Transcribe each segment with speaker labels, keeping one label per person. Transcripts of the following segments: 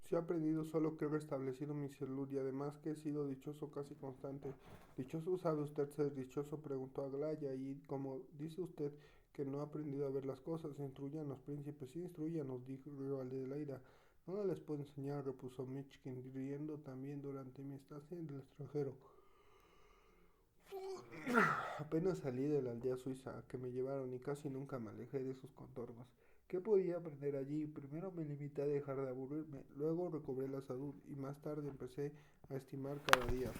Speaker 1: Si he aprendido solo que he restablecido mi salud y además que he sido dichoso casi constante. ¿Dichoso sabe usted ser dichoso? Preguntó Aglaya. Y como dice usted que no ha aprendido a ver las cosas, instruyan los príncipes, sí, instruyanos, dijo Adelaida. No les puedo enseñar, repuso Mitchkin, riendo también durante mi estancia en el extranjero. Apenas salí de la aldea suiza que me llevaron y casi nunca me alejé de sus contornos. ¿Qué podía aprender allí? Primero me limité a dejar de aburrirme, luego recobré la salud y más tarde empecé a estimar cada día.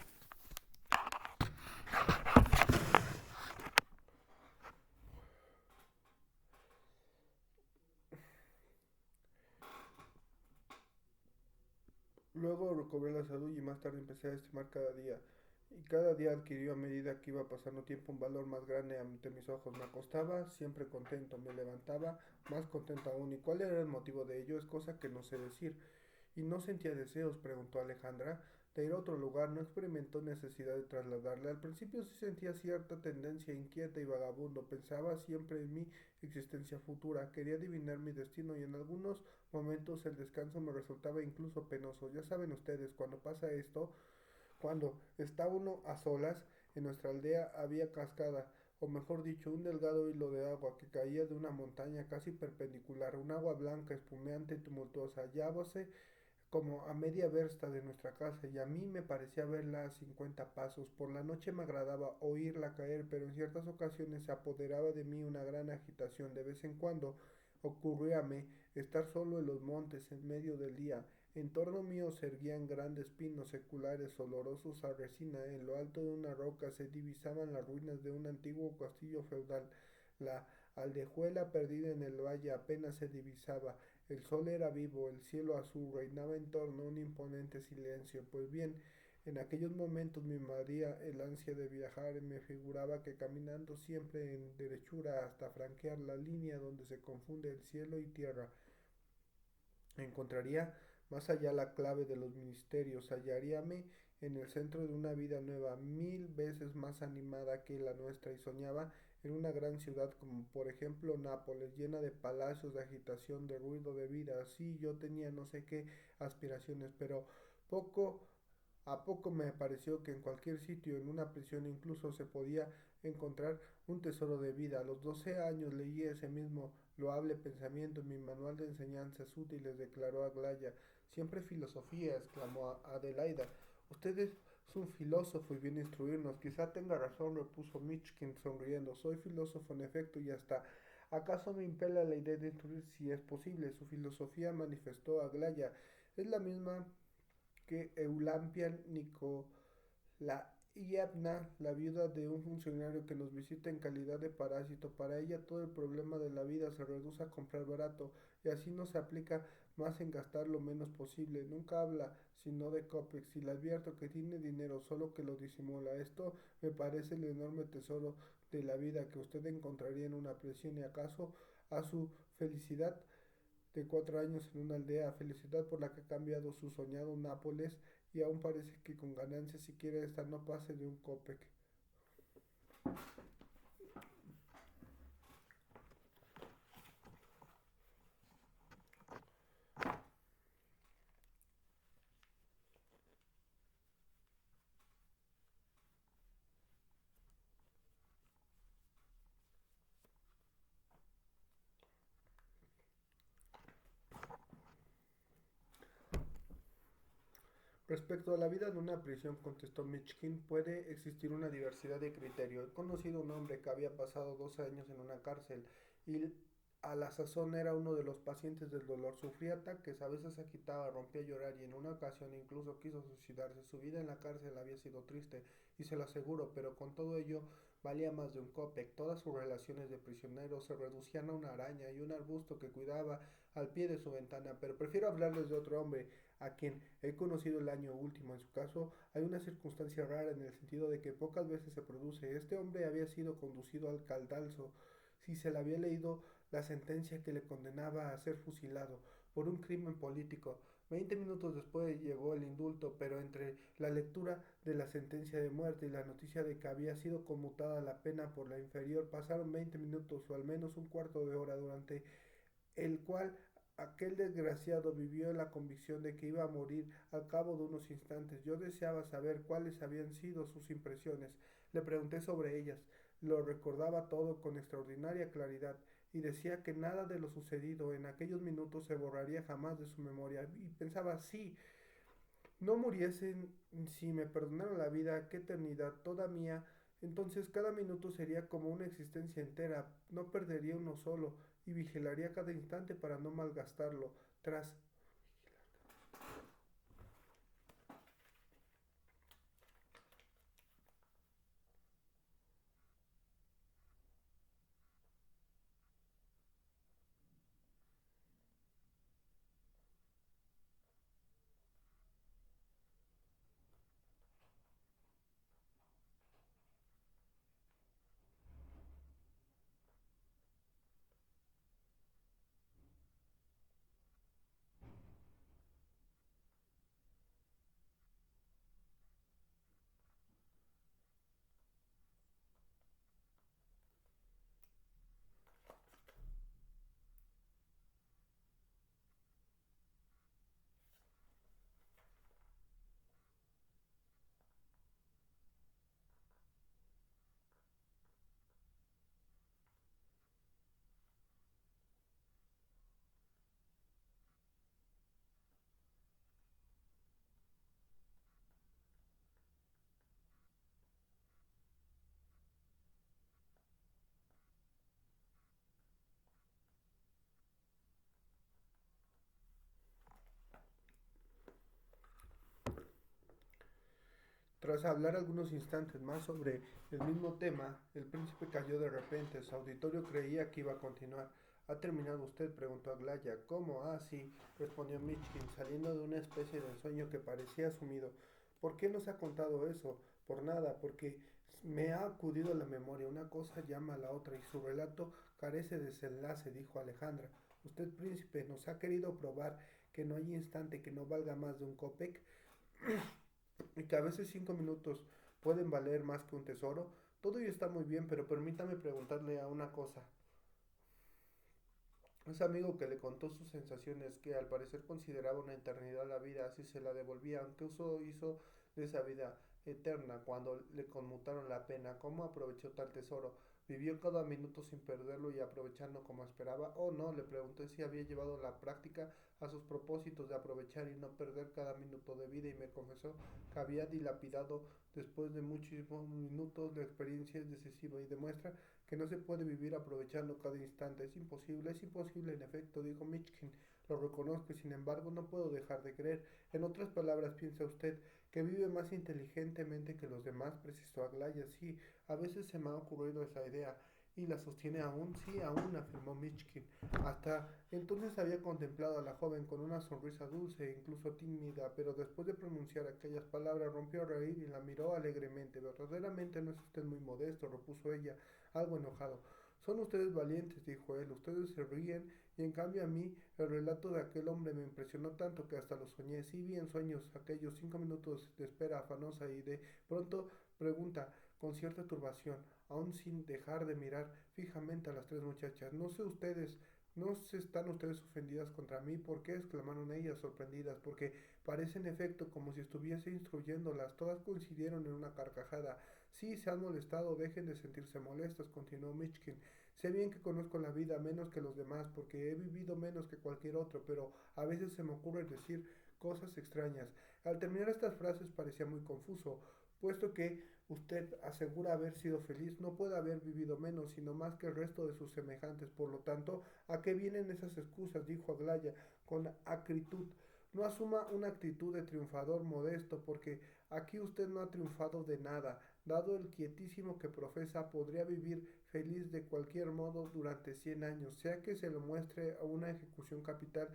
Speaker 1: Luego recobré la salud y más tarde empecé a estimar cada día. Y cada día adquirió a medida que iba pasando tiempo un valor más grande ante mis ojos. Me acostaba siempre contento, me levantaba más contento aún. ¿Y cuál era el motivo de ello? Es cosa que no sé decir. ¿Y no sentía deseos? Preguntó Alejandra. De ir a otro lugar no experimentó necesidad de trasladarle. Al principio sí sentía cierta tendencia inquieta y vagabundo. Pensaba siempre en mi existencia futura. Quería adivinar mi destino y en algunos momentos el descanso me resultaba incluso penoso. Ya saben ustedes, cuando pasa esto, cuando está uno a solas, en nuestra aldea había cascada, o mejor dicho, un delgado hilo de agua que caía de una montaña casi perpendicular, un agua blanca, espumeante y tumultuosa. Hallábase como a media versta de nuestra casa y a mí me parecía verla a 50 pasos. Por la noche me agradaba oírla caer, pero en ciertas ocasiones se apoderaba de mí una gran agitación. De vez en cuando ocurríame estar solo en los montes en medio del día. En torno mío se erguían grandes pinos seculares olorosos a resina. En lo alto de una roca se divisaban las ruinas de un antiguo castillo feudal. La aldehuela perdida en el valle apenas se divisaba. El sol era vivo, el cielo azul, reinaba en torno un imponente silencio. Pues bien, en aquellos momentos me invadía el ansia de viajar y me figuraba que caminando siempre en derechura hasta franquear la línea donde se confunde el cielo y tierra, encontraría más allá la clave de los misterios, hallaríame en el centro de una vida nueva, 1000 veces más animada que la nuestra, y soñaba en una gran ciudad como por ejemplo Nápoles, llena de palacios, de agitación, de ruido, de vida. Sí, yo tenía no sé qué aspiraciones, pero poco a poco me pareció que en cualquier sitio, en una prisión incluso, se podía encontrar un tesoro de vida. A los 12 años leí ese mismo loable pensamiento en mi manual de enseñanzas útiles, declaró Aglaya. Siempre filosofía, exclamó Adelaida. Usted es un filósofo y viene a instruirnos. Quizá tenga razón, repuso Mitchkin sonriendo. Soy filósofo en efecto y hasta acaso me impela la idea de instruir si es posible. Su filosofía, manifestó Aglaya, es la misma que Eulampia Nikolaevna, la viuda de un funcionario que nos visita en calidad de parásito. Para ella todo el problema de la vida se reduce a comprar barato y así no se aplica más en gastar lo menos posible. Nunca habla sino de Copex y le advierto que tiene dinero, solo que lo disimula. Esto me parece el enorme tesoro de la vida que usted encontraría en una prisión y acaso a su felicidad de 4 años en una aldea, felicidad por la que ha cambiado su soñado Nápoles y aún parece que con ganancias siquiera esta no pase de un copec. Respecto a la vida de una prisión, contestó Mitchkin, puede existir una diversidad de criterios. He conocido a un hombre que había pasado 12 años en una cárcel y a la sazón era uno de los pacientes del dolor. Sufría ataques, a veces se agitaba, rompía a llorar y en una ocasión incluso quiso suicidarse. Su vida en la cárcel había sido triste, y se lo aseguro, pero con todo ello valía más de un copec. Todas sus relaciones de prisionero se reducían a una araña y un arbusto que cuidaba al pie de su ventana. Pero prefiero hablarles de otro hombre a quien he conocido el año último. En su caso, hay una circunstancia rara en el sentido de que pocas veces se produce. Este hombre había sido conducido al caldalso si se le había leído la sentencia que le condenaba a ser fusilado por un crimen político. 20 minutos después llegó el indulto, pero entre la lectura de la sentencia de muerte y la noticia de que había sido conmutada la pena por la inferior pasaron 20 minutos o al menos un cuarto de hora durante el cual Aquel desgraciado vivió en la convicción de que iba a morir al cabo de unos instantes. Yo deseaba saber cuáles habían sido sus impresiones. Le pregunté sobre ellas. Lo recordaba todo con extraordinaria claridad y decía que nada de lo sucedido en aquellos minutos se borraría jamás de su memoria. Y pensaba, sí, no muriesen si me perdonaran la vida, qué eternidad, toda mía. Entonces cada minuto sería como una existencia entera, no perdería uno solo y vigilaría cada instante para no malgastarlo. Tras Tras hablar algunos instantes más sobre el mismo tema, el príncipe cayó de repente. Su auditorio creía que iba a continuar. ¿Ha terminado usted?, preguntó Aglaya. ¿Cómo? Ah, sí, respondió Mitchkin, saliendo de una especie de sueño que parecía sumido. ¿Por qué nos ha contado eso? Por nada, porque me ha acudido a la memoria. Una cosa llama a la otra y su relato carece de desenlace, dijo Alejandra. Usted, príncipe, nos ha querido probar que no hay instante que no valga más de un copec y que a veces 5 minutos pueden valer más que un tesoro. Todo ello está muy bien, pero permítame preguntarle a una cosa. Ese amigo que le contó sus sensaciones, que al parecer consideraba una eternidad la vida, así se la devolvía, aunque uso hizo de esa vida eterna cuando le conmutaron la pena, ¿cómo aprovechó tal tesoro? ¿Vivió cada minuto sin perderlo y aprovechando como esperaba? ¿O no? Le pregunté si había llevado la práctica a sus propósitos de aprovechar y no perder cada minuto de vida y me confesó que había dilapidado después de muchísimos minutos de experiencia decisiva y demuestra que no se puede vivir aprovechando cada instante. Es imposible en efecto, dijo Mitchkin. Lo reconozco y sin embargo no puedo dejar de creer. En otras palabras, piensa usted que vive más inteligentemente que los demás, precisó Aglaya. Sí, a veces se me ha ocurrido esa idea. ¿Y la sostiene aún? Sí, aún, afirmó Mitchkin. Hasta entonces había contemplado a la joven con una sonrisa dulce e incluso tímida, pero después de pronunciar aquellas palabras rompió a reír y la miró alegremente. Verdaderamente no es usted muy modesto, repuso ella, algo enojado. Son ustedes valientes, dijo él, ustedes se ríen y en cambio a mí el relato de aquel hombre me impresionó tanto que hasta lo soñé. Sí vi en sueños aquellos 5 minutos de espera afanosa y de pronto pregunta con cierta turbación, aún sin dejar de mirar fijamente a las tres muchachas. No sé ustedes, ¿no se están ustedes ofendidas contra mí? ¿Por qué?, exclamaron ellas sorprendidas, porque parece en efecto como si estuviese instruyéndolas. Todas coincidieron en una carcajada. Sí, se han molestado, dejen de sentirse molestas, continuó Mitchkin. Sé bien que conozco la vida menos que los demás, porque he vivido menos que cualquier otro, pero a veces se me ocurre decir cosas extrañas. Al terminar estas frases parecía muy confuso, puesto que usted asegura haber sido feliz, no puede haber vivido menos, sino más que el resto de sus semejantes. Por lo tanto, ¿a qué vienen esas excusas?, dijo Aglaya con acritud. No asuma una actitud de triunfador modesto, porque aquí usted no ha triunfado de nada. Dado el quietísimo que profesa, podría vivir feliz de cualquier modo durante 100 años, sea que se le muestre a una ejecución capital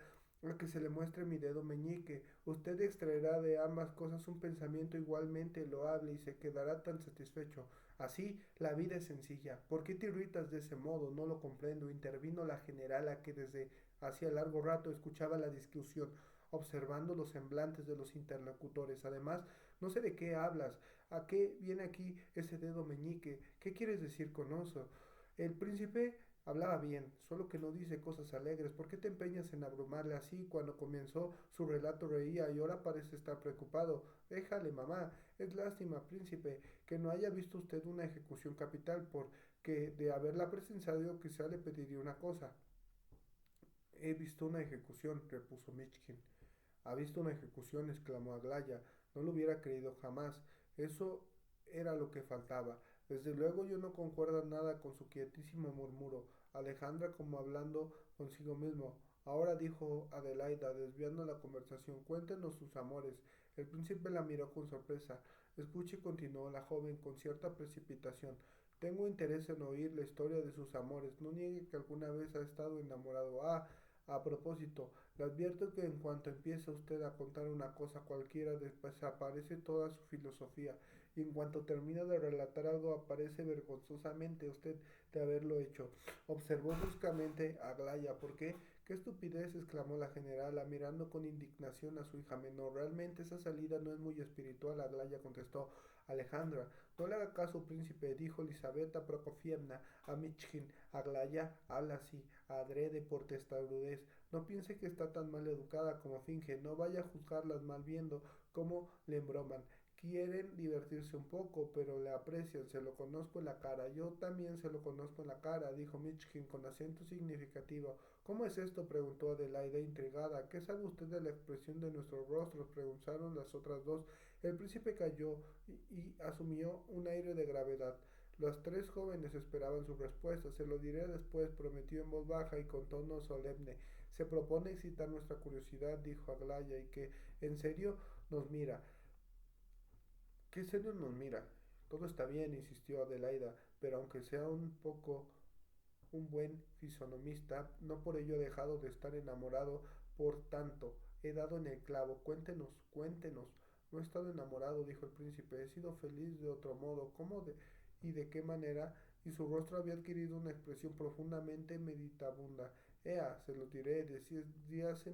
Speaker 1: a que se le muestre mi dedo meñique. Usted extraerá de ambas cosas un pensamiento igualmente loable y se quedará tan satisfecho. Así, la vida es sencilla. ¿Por qué te irritas de ese modo? No lo comprendo. Intervino la generala que desde hacía largo rato escuchaba la discusión, observando los semblantes de los interlocutores. Además, no sé de qué hablas. ¿A qué viene aquí ese dedo meñique? ¿Qué quieres decir con eso? El príncipe Hablaba bien, solo que no dice cosas alegres. ¿Por qué te empeñas en abrumarle así? Cuando comenzó su relato reía y ahora parece estar preocupado. Déjale, mamá. Es lástima, príncipe, que no haya visto usted una ejecución capital, porque de haberla presenciado quizá le pediría una cosa. He visto una ejecución, repuso Mitchkin. ¿Ha visto una ejecución? Exclamó Aglaya. No lo hubiera creído jamás. Eso era lo que faltaba. Desde luego yo no concuerdo nada con su quietísimo murmuro. Alejandra como hablando consigo mismo. Ahora dijo Adelaida, desviando la conversación, cuéntenos sus amores. El príncipe la miró con sorpresa. Escuche, continuó la joven con cierta precipitación. Tengo interés en oír la historia de sus amores. No niegue que alguna vez ha estado enamorado. Ah, a propósito, le advierto que en cuanto empieza usted a contar una cosa cualquiera, desaparece toda su filosofía, y en cuanto termina de relatar algo, aparece vergonzosamente usted de haberlo hecho. Observó bruscamente a Glaya. ¿Por qué? ¡Qué estupidez! Exclamó la generala, mirando con indignación a su hija menor. Realmente esa salida no es muy espiritual. Aglaya contestó. Alejandra, no le haga caso, príncipe, dijo Elisabetta Prokofievna a Michkin. Aglaya habla así, adrede por testarudez. No piense que está tan mal educada como finge. No vaya a juzgarlas mal viendo cómo le embroman. Quieren divertirse un poco, pero le aprecian. Se lo conozco en la cara. Yo también se lo conozco en la cara, dijo Mitchkin con acento significativo. ¿Cómo es esto? Preguntó Adelaida intrigada. ¿Qué sabe usted de la expresión de nuestros rostros? Preguntaron las otras dos. El príncipe calló y asumió un aire de gravedad. Los tres jóvenes esperaban su respuesta. Se lo diré después, prometió en voz baja y con tono solemne. Se propone excitar nuestra curiosidad, dijo Aglaya, y que en serio nos mira. ¿Qué serio nos mira? Todo está bien, insistió Adelaida, pero aunque sea un poco un buen fisonomista, no por ello he dejado de estar enamorado. Por tanto, he dado en el clavo. Cuéntenos, cuéntenos. No he estado enamorado, dijo el príncipe. He sido feliz de otro modo. ¿Cómo y de qué manera? Y su rostro había adquirido una expresión profundamente meditabunda. Ea, se lo diré, decía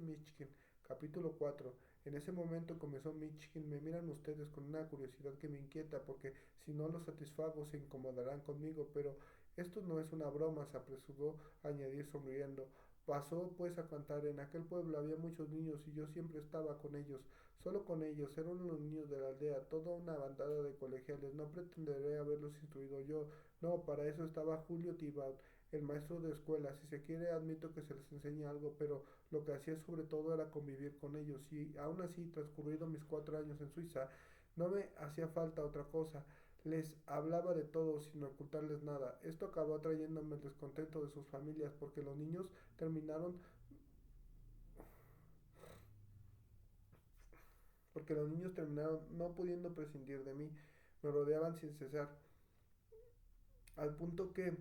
Speaker 1: Michkin. Capítulo 4. En ese momento comenzó Michkin. Me miran ustedes con una curiosidad que me inquieta, porque si no los satisfago se incomodarán conmigo, pero esto no es una broma, se apresuró a añadir sonriendo. Pasó pues a cantar. En aquel pueblo había muchos niños y yo siempre estaba con ellos, solo con ellos. Eran los niños de la aldea, toda una bandada de colegiales. No pretenderé haberlos instruido yo, no, para eso estaba Julio Thibaut, el maestro de escuela. Si se quiere, admito que se les enseña algo, pero lo que hacía sobre todo era convivir con ellos. Y aún así, transcurridos mis 4 años en Suiza, no me hacía falta otra cosa. Les hablaba de todo sin ocultarles nada. Esto acabó trayéndome el descontento de sus familias, porque los niños terminaron no pudiendo prescindir de mí. Me rodeaban sin cesar, al punto que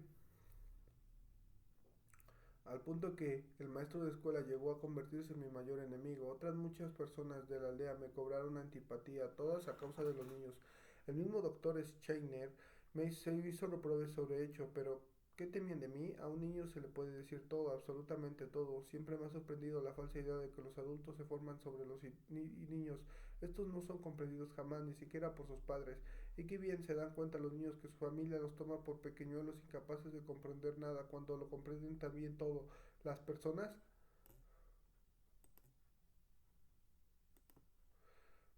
Speaker 1: al punto que el maestro de escuela llegó a convertirse en mi mayor enemigo. Otras muchas personas de la aldea me cobraron antipatía, todas a causa de los niños. El mismo doctor Scheiner se hizo reprobar sobre hecho, pero ¿qué temían de mí? A un niño se le puede decir todo, absolutamente todo. Siempre me ha sorprendido la falsa idea de que los adultos se forman sobre los niños. Estos no son comprendidos jamás, ni siquiera por sus padres. Y qué bien se dan cuenta los niños que su familia los toma por pequeñuelos incapaces de comprender nada, cuando lo comprenden también todo. Las personas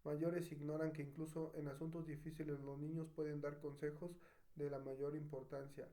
Speaker 1: mayores ignoran que incluso en asuntos difíciles los niños pueden dar consejos de la mayor importancia.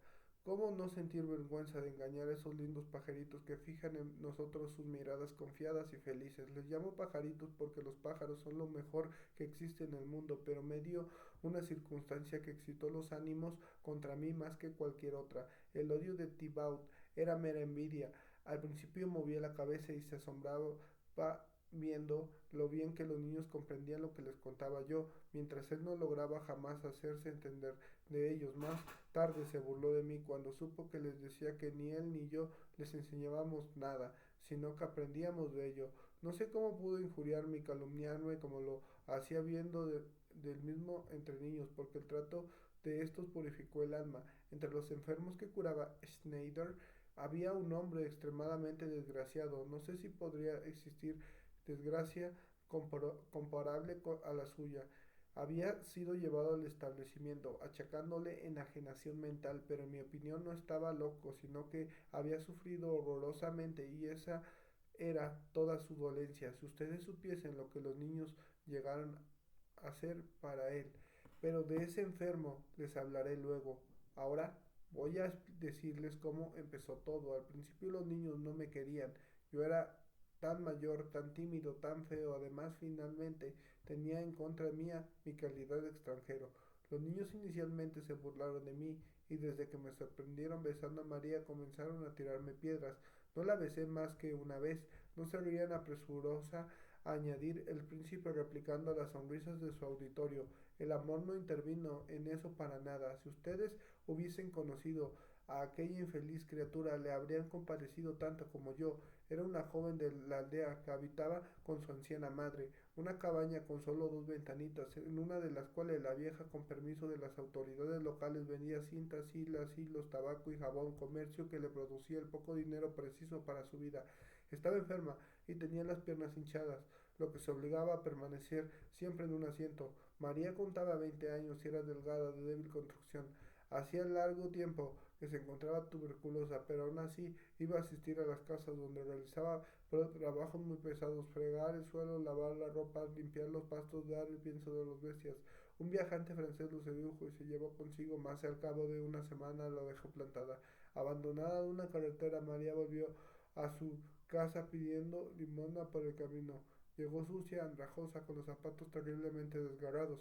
Speaker 1: ¿Cómo no sentir vergüenza de engañar a esos lindos pajaritos que fijan en nosotros sus miradas confiadas y felices? Les llamo pajaritos porque los pájaros son lo mejor que existe en el mundo, pero me dio una circunstancia que excitó los ánimos contra mí más que cualquier otra. El odio de Thibaut era mera envidia. Al principio movía la cabeza y se asombraba viendo lo bien que los niños comprendían lo que les contaba yo, mientras él no lograba jamás hacerse entender de ellos. Más tarde se burló de mí cuando supo que les decía que ni él ni yo les enseñábamos nada, sino que aprendíamos de ello. No sé cómo pudo injuriarme y calumniarme como lo hacía viendo del mismo entre niños, porque el trato de estos purificó el alma. Entre los enfermos que curaba Schneider había un hombre extremadamente desgraciado. No sé si podría existir desgracia comparable a la suya. Había sido llevado al establecimiento, achacándole enajenación mental, pero en mi opinión no estaba loco, sino que había sufrido horrorosamente y esa era toda su dolencia. Si ustedes supiesen lo que los niños llegaron a hacer para él. Pero de ese enfermo les hablaré luego. Ahora voy a decirles cómo empezó todo. Al principio los niños no me querían. Yo era tan mayor, tan tímido, tan feo. Además, finalmente tenía en contra mía mi calidad de extranjero. Los niños inicialmente se burlaron de mí y desde que me sorprendieron besando a María comenzaron a tirarme piedras. No la besé más que una vez. No se reían apresurosa a añadir el príncipe replicando las sonrisas de su auditorio. El amor no intervino en eso para nada. Si ustedes hubiesen conocido a aquella infeliz criatura, le habrían compadecido tanto como yo. Era una joven de la aldea que habitaba con su anciana madre, una cabaña con solo dos ventanitas, en una de las cuales la vieja, con permiso de las autoridades locales, vendía cintas, hilos, tabaco y jabón, comercio que le producía el poco dinero preciso para su vida. Estaba enferma y tenía las piernas hinchadas, lo que se obligaba a permanecer siempre en un asiento. María contaba 20 años y era delgada, de débil construcción. Hacía largo tiempo que se encontraba tuberculosa, pero aún así iba a asistir a las casas donde realizaba trabajos muy pesados: fregar el suelo, lavar la ropa, limpiar los pastos, dar el pienso de las bestias. Un viajante francés lo sedujo y se llevó consigo, más al cabo de una semana la dejó plantada. Abandonada en una carretera, María volvió a su casa pidiendo limosna por el camino. Llegó sucia, andrajosa, con los zapatos terriblemente desgarrados.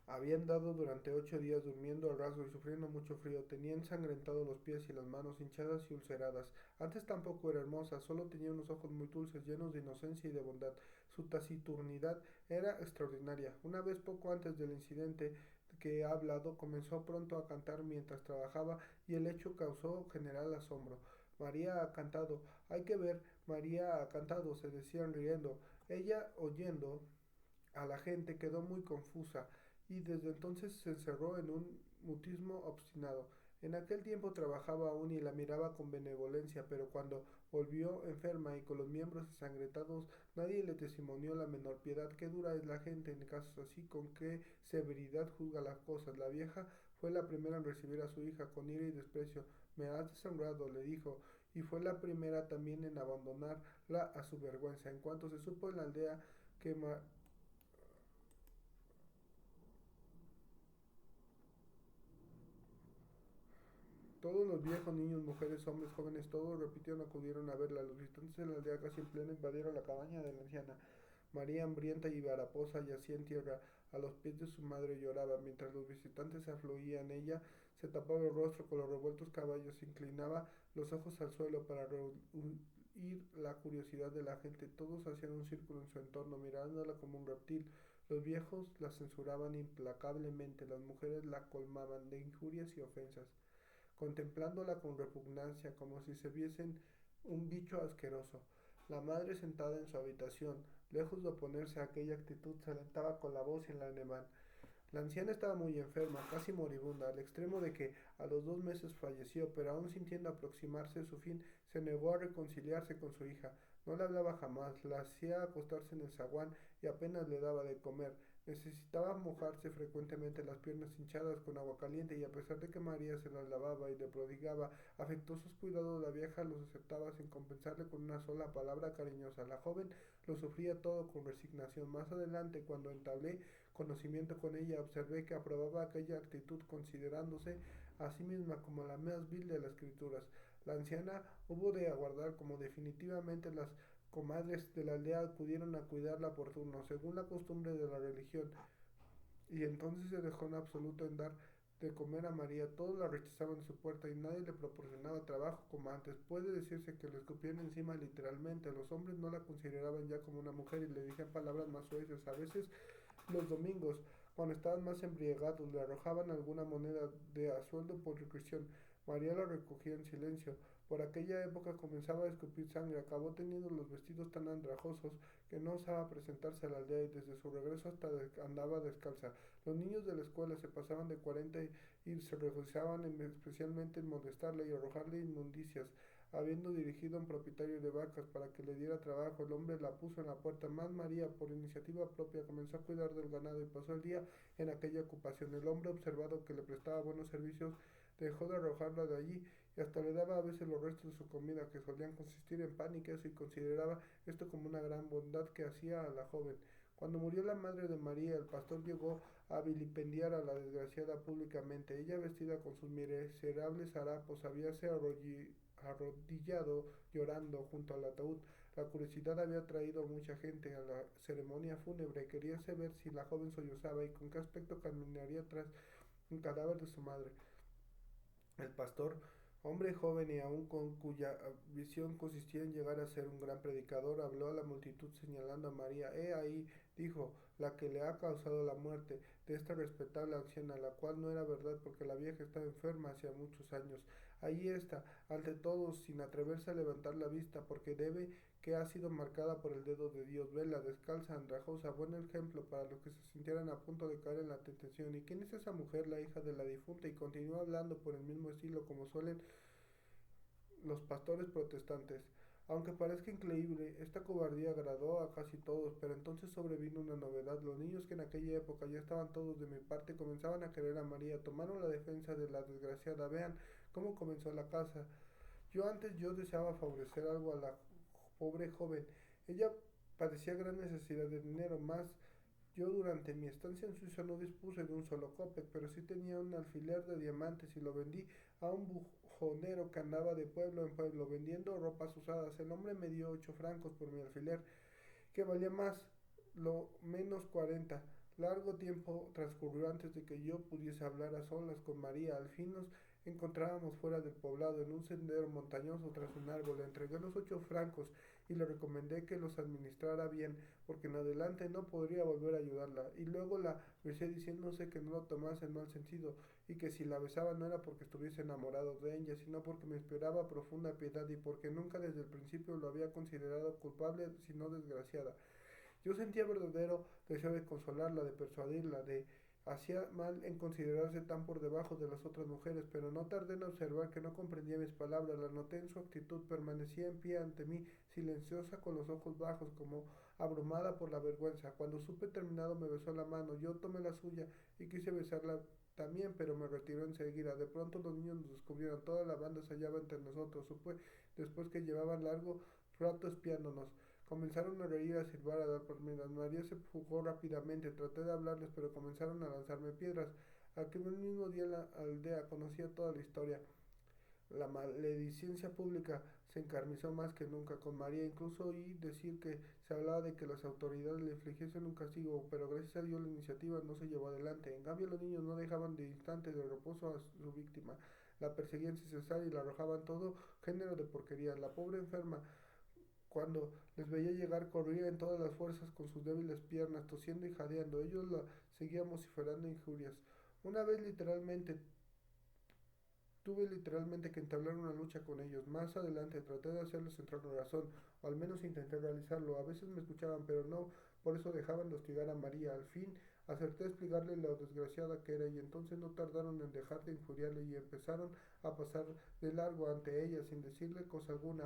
Speaker 1: Había andado durante 8 días durmiendo al raso y sufriendo mucho frío. Tenía ensangrentados los pies y las manos hinchadas y ulceradas. Antes tampoco era hermosa, solo tenía unos ojos muy dulces, llenos de inocencia y de bondad. Su taciturnidad era extraordinaria. Una vez, poco antes del incidente que he hablado, comenzó pronto a cantar mientras trabajaba y el hecho causó general asombro. María ha cantado. Hay que ver, María ha cantado, se decían riendo. Ella, oyendo a la gente, quedó muy confusa y desde entonces se encerró en un mutismo obstinado. En aquel tiempo trabajaba aún y la miraba con benevolencia, pero cuando volvió enferma y con los miembros ensangrentados, nadie le testimonió la menor piedad. Qué dura es la gente en casos así, con qué severidad juzga las cosas. La vieja fue la primera en recibir a su hija con ira y desprecio. Me has deshonrado, le dijo, y fue la primera también en abandonarla a su vergüenza. En cuanto se supo en la aldea que todos los viejos, niños, mujeres, hombres, jóvenes, todos repitieron, acudieron a verla. Los visitantes de la aldea casi en pleno invadieron la cabaña de la anciana. María, hambrienta y varaposa, yacía en tierra. A los pies de su madre lloraba. Mientras los visitantes afluían, ella se tapaba el rostro con los revueltos cabellos, se inclinaba los ojos al suelo para rehuir la curiosidad de la gente. Todos hacían un círculo en su entorno, mirándola como un reptil. Los viejos la censuraban implacablemente, las mujeres la colmaban de injurias y ofensas contemplándola con repugnancia, como si se viesen un bicho asqueroso. La madre, sentada en su habitación, lejos de oponerse a aquella actitud, se alentaba con la voz y el ademán. La anciana estaba muy enferma, casi moribunda, al extremo de que a los 2 meses falleció, pero aún sintiendo aproximarse su fin, se negó a reconciliarse con su hija. No le hablaba jamás, la hacía acostarse en el zaguán y apenas le daba de comer. Necesitaba mojarse frecuentemente las piernas hinchadas con agua caliente y a pesar de que María se las lavaba y le prodigaba afectuosos cuidados, la vieja los aceptaba sin compensarle con una sola palabra cariñosa. La joven lo sufría todo con resignación. Más adelante, cuando entablé conocimiento con ella, observé que aprobaba aquella actitud considerándose a sí misma como la más vil de las criaturas. La anciana hubo de aguardar como definitivamente las comadres de la aldea acudieron a cuidarla por turno, según la costumbre de la religión, y entonces se dejó en absoluto en dar de comer a María. Todos la rechazaban en su puerta y nadie le proporcionaba trabajo como antes. Puede decirse que le escupían encima literalmente. Los hombres no la consideraban ya como una mujer y le decían palabras más suaves. A veces los domingos, cuando estaban más embriagados, le arrojaban alguna moneda de a sueldo por inscripción. María la recogía en silencio. Por aquella época comenzaba a escupir sangre. Acabó teniendo los vestidos tan andrajosos que no osaba presentarse a la aldea y desde su regreso hasta andaba descalza. Los niños de la escuela se pasaban de 40 y se regocijaban especialmente en molestarla y arrojarle inmundicias. Habiendo dirigido a un propietario de vacas para que le diera trabajo, el hombre la puso en la puerta. Más María, por iniciativa propia, comenzó a cuidar del ganado y pasó el día en aquella ocupación. El hombre, observado que le prestaba buenos servicios, dejó de arrojarla de allí y hasta le daba a veces los restos de su comida, que solían consistir en pan y queso, y consideraba esto como una gran bondad que hacía a la joven. Cuando murió la madre de María, el pastor llegó a vilipendiar a la desgraciada públicamente. Ella, vestida con sus miserables harapos, habíase arrodillado llorando junto al ataúd. La curiosidad había traído a mucha gente a la ceremonia fúnebre. Quería saber si la joven sollozaba y con qué aspecto caminaría tras un cadáver de su madre. El pastor, hombre joven y aún con cuya visión consistía en llegar a ser un gran predicador, habló a la multitud señalando a María. He ahí, dijo, la que le ha causado la muerte de esta respetable anciana, la cual no era verdad porque la vieja estaba enferma hacía muchos años. Allí está, ante todos, sin atreverse a levantar la vista, porque debe que ha sido marcada por el dedo de Dios. Vela, descalza, andrajosa, buen ejemplo para los que se sintieran a punto de caer en la tentación. ¿Y quién es esa mujer, la hija de la difunta? Y continuó hablando por el mismo estilo como suelen los pastores protestantes. Aunque parezca increíble, esta cobardía agradó a casi todos, pero entonces sobrevino una novedad. Los niños que en aquella época ya estaban todos de mi parte comenzaban a querer a María, tomaron la defensa de la desgraciada. Vean cómo comenzó la casa. Yo deseaba favorecer algo a la pobre joven. Ella padecía gran necesidad de dinero, más yo durante mi estancia en Suiza no dispuse de un solo copec, pero sí tenía un alfiler de diamantes y lo vendí a un bujonero que andaba de pueblo en pueblo vendiendo ropas usadas. El hombre me dio 8 francos por mi alfiler, que valía más, lo menos 40. Largo tiempo transcurrió antes de que yo pudiese hablar a solas con María. Al fin nos encontrábamos fuera del poblado, en un sendero montañoso tras un árbol. Le entregué los 8 francos y le recomendé que los administrara bien, porque en adelante no podría volver a ayudarla. Y luego la besé diciéndose que no lo tomase en mal sentido, y que si la besaba no era porque estuviese enamorado de ella, sino porque me inspiraba profunda piedad y porque nunca desde el principio lo había considerado culpable, sino desgraciada. Yo sentía verdadero deseo de consolarla, de persuadirla, de hacía mal en considerarse tan por debajo de las otras mujeres, pero no tardé en observar que no comprendía mis palabras. La noté en su actitud, permanecía en pie ante mí, silenciosa, con los ojos bajos, como abrumada por la vergüenza. Cuando supe terminado me besó la mano, yo tomé la suya y quise besarla también, pero me retiró enseguida. De pronto los niños nos descubrieron, toda la banda se hallaba entre nosotros. Supe después que llevaban largo rato espiándonos. Comenzaron a reír, a silbar, a dar palmeras. María se fugó rápidamente. Traté de hablarles, pero comenzaron a lanzarme piedras. Aquel mismo día la aldea conocía toda la historia. La maledicencia pública se encarnizó más que nunca con María. Incluso oí decir que se hablaba de que las autoridades le infligiesen un castigo, pero gracias a Dios la iniciativa no se llevó adelante. En cambio, los niños no dejaban de instante de reposo a su víctima. La perseguían sin cesar y la arrojaban todo género de porquerías. La pobre enferma, cuando les veía llegar, corría en todas las fuerzas con sus débiles piernas, tosiendo y jadeando. Ellos la seguían vociferando injurias. Una vez tuve literalmente que entablar una lucha con ellos. Más adelante traté de hacerles entrar en razón, o al menos intenté realizarlo. A veces me escuchaban, pero no, por eso dejaban de hostigar a María. Al fin acerté a explicarle lo desgraciada que era, y entonces no tardaron en dejar de injuriarle y empezaron a pasar de largo ante ella sin decirle cosa alguna.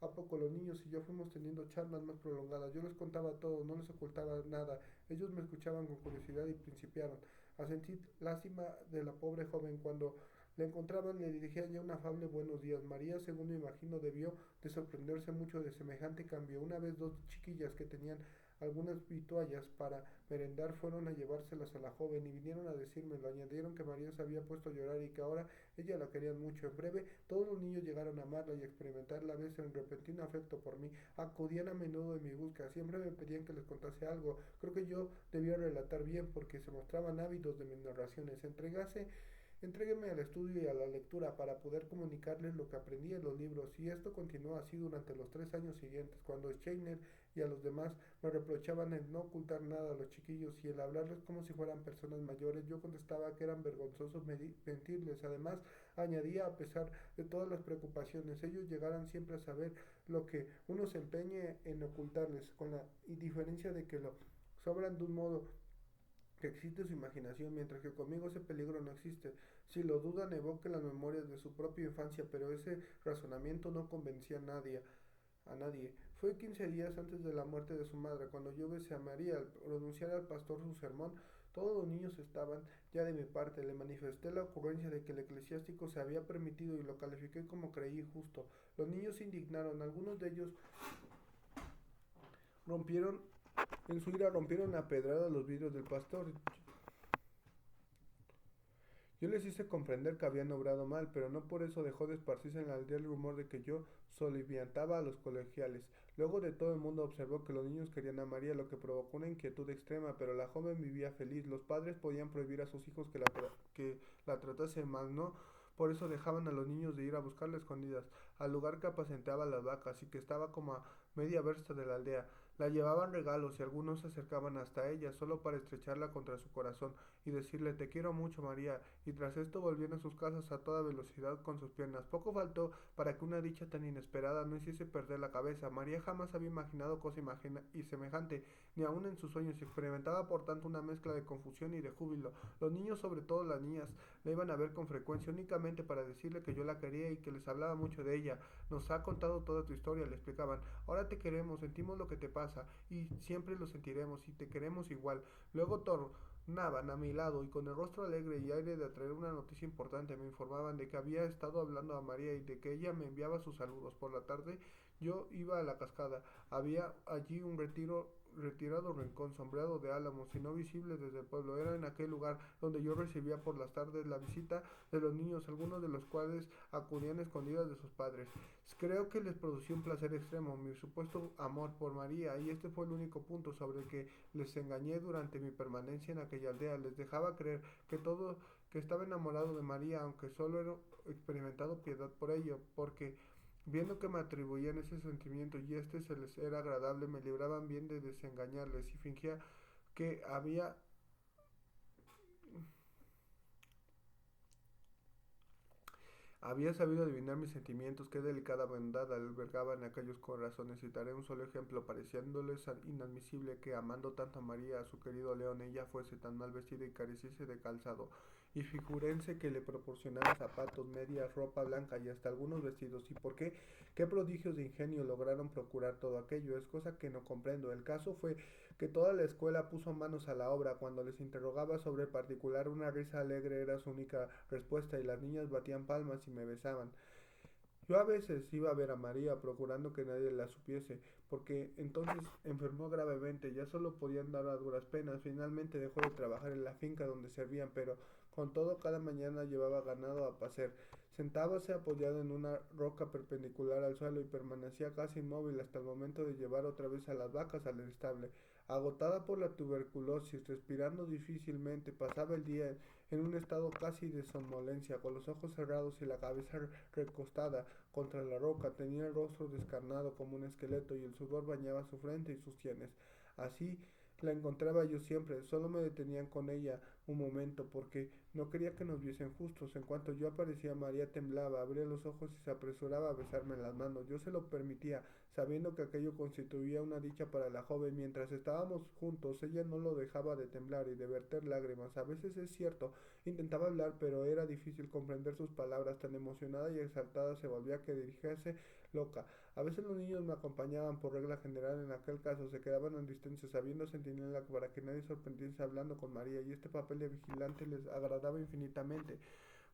Speaker 1: A poco los niños y yo fuimos teniendo charlas más prolongadas. Yo les contaba todo, no les ocultaba nada. Ellos me escuchaban con curiosidad y principiaron a sentir lástima de la pobre joven. Cuando la encontraban le dirigían ya un afable buenos días. María, según me imagino, debió de sorprenderse mucho de semejante cambio. Una vez dos chiquillas que tenían algunas vituallas para merendar fueron a llevárselas a la joven y vinieron a decírmelo. Añadieron que María se había puesto a llorar y que ahora ella la querían mucho. En breve, todos los niños llegaron a amarla y a experimentar la vez en repentino afecto por mí. Acudían a menudo en mi busca. Siempre me pedían que les contase algo. Creo que yo debía relatar bien porque se mostraban ávidos de mis narraciones. Entrégueme al estudio y a la lectura para poder comunicarles lo que aprendí en los libros, y esto continuó así durante los 3 años siguientes. Cuando Scheiner y a los demás me reprochaban el no ocultar nada a los chiquillos y el hablarles como si fueran personas mayores, yo contestaba que eran vergonzosos mentirles. Además, añadía, a pesar de todas las preocupaciones, ellos llegaran siempre a saber lo que uno se empeñe en ocultarles, con la diferencia de que lo sobran de un modo que existe su imaginación, mientras que conmigo ese peligro no existe. Si lo dudan, evoquen las memorias de su propia infancia, pero ese razonamiento no convencía a nadie. Fue 15 días antes de la muerte de su madre, cuando yo besé a María. Al pronunciar al pastor su sermón, todos los niños estaban ya de mi parte. Le manifesté la ocurrencia de que el eclesiástico se había permitido y lo califiqué como creí justo. Los niños se indignaron, algunos de ellos rompieron, en su ira rompieron a pedrada los vidrios del pastor. Yo les hice comprender que habían obrado mal, pero no por eso dejó de esparcirse en la aldea el rumor de que yo soliviantaba a los colegiales. Luego de todo el mundo observó que los niños querían a María, lo que provocó una inquietud extrema, pero la joven vivía feliz. Los padres podían prohibir a sus hijos que la tratasen mal, ¿no? Por eso dejaban a los niños de ir a buscarla escondidas, al lugar que apacentaba las vacas y que estaba como a media versta de la aldea. La llevaban regalos y algunos se acercaban hasta ella solo para estrecharla contra su corazón y decirle te quiero mucho María, y tras esto volvían a sus casas a toda velocidad con sus piernas. Poco faltó para que una dicha tan inesperada no hiciese perder la cabeza. María jamás había imaginado cosa y semejante, ni aun en sus sueños, y experimentaba por tanto una mezcla de confusión y de júbilo. Los niños, sobre todo las niñas, la iban a ver con frecuencia únicamente para decirle que yo la quería y que les hablaba mucho de ella. Nos ha contado toda tu historia, le explicaban. Ahora te queremos, sentimos lo que te pasa y siempre lo sentiremos y te queremos igual. Luego tornaban a mi lado y con el rostro alegre y aire de atraer una noticia importante me informaban de que había estado hablando a María y de que ella me enviaba sus saludos. Por la tarde yo iba a la cascada. Había allí un retirado rincón sombreado de álamos y no visible desde el pueblo. Era en aquel lugar donde yo recibía por las tardes la visita de los niños, algunos de los cuales acudían escondidas de sus padres. Creo que les producía un placer extremo mi supuesto amor por María, y este fue el único punto sobre el que les engañé durante mi permanencia en aquella aldea. Les dejaba creer que estaba enamorado de María, aunque solo era experimentado piedad por ello, porque viendo que me atribuían ese sentimiento y este se les era agradable, me libraban bien de desengañarles y fingía que había sabido adivinar mis sentimientos, qué delicada bondad albergaba en aquellos corazones. Citaré un solo ejemplo, pareciéndoles inadmisible que, amando tanto a María, a su querido León, ella fuese tan mal vestida y careciese de calzado. Y figúrense que le proporcionaba zapatos, medias, ropa blanca y hasta algunos vestidos. ¿Y por qué? ¿Qué prodigios de ingenio lograron procurar todo aquello? Es cosa que no comprendo. El caso fue que toda la escuela puso manos a la obra. Cuando les interrogaba sobre el particular, una risa alegre era su única respuesta y las niñas batían palmas y me besaban. Yo a veces iba a ver a María procurando que nadie la supiese, porque entonces enfermó gravemente, ya solo podía andar a duras penas. Finalmente dejó de trabajar en la finca donde servían, pero con todo cada mañana llevaba ganado a pacer. Sentábase apoyado en una roca perpendicular al suelo y permanecía casi inmóvil hasta el momento de llevar otra vez a las vacas al estable. Agotada por la tuberculosis, respirando difícilmente, pasaba el día en un estado casi de somnolencia, con los ojos cerrados y la cabeza recostada contra la roca. Tenía el rostro descarnado como un esqueleto y el sudor bañaba su frente y sus sienes. Así la encontraba yo siempre, solo me detenían con ella un momento porque no quería que nos viesen justos. En cuanto yo aparecía, María temblaba, abría los ojos y se apresuraba a besarme las manos. Yo se lo permitía, sabiendo que aquello constituía una dicha para la joven. Mientras estábamos juntos, ella no lo dejaba de temblar y de verter lágrimas. A veces es cierto, intentaba hablar, pero era difícil comprender sus palabras. Tan emocionada y exaltada se volvía que dirigirse loca. A veces los niños me acompañaban, por regla general en aquel caso se quedaban en distancia, sabiendo centinela para que nadie sorprendiese hablando con María, y este papel de vigilante les agradaba infinitamente.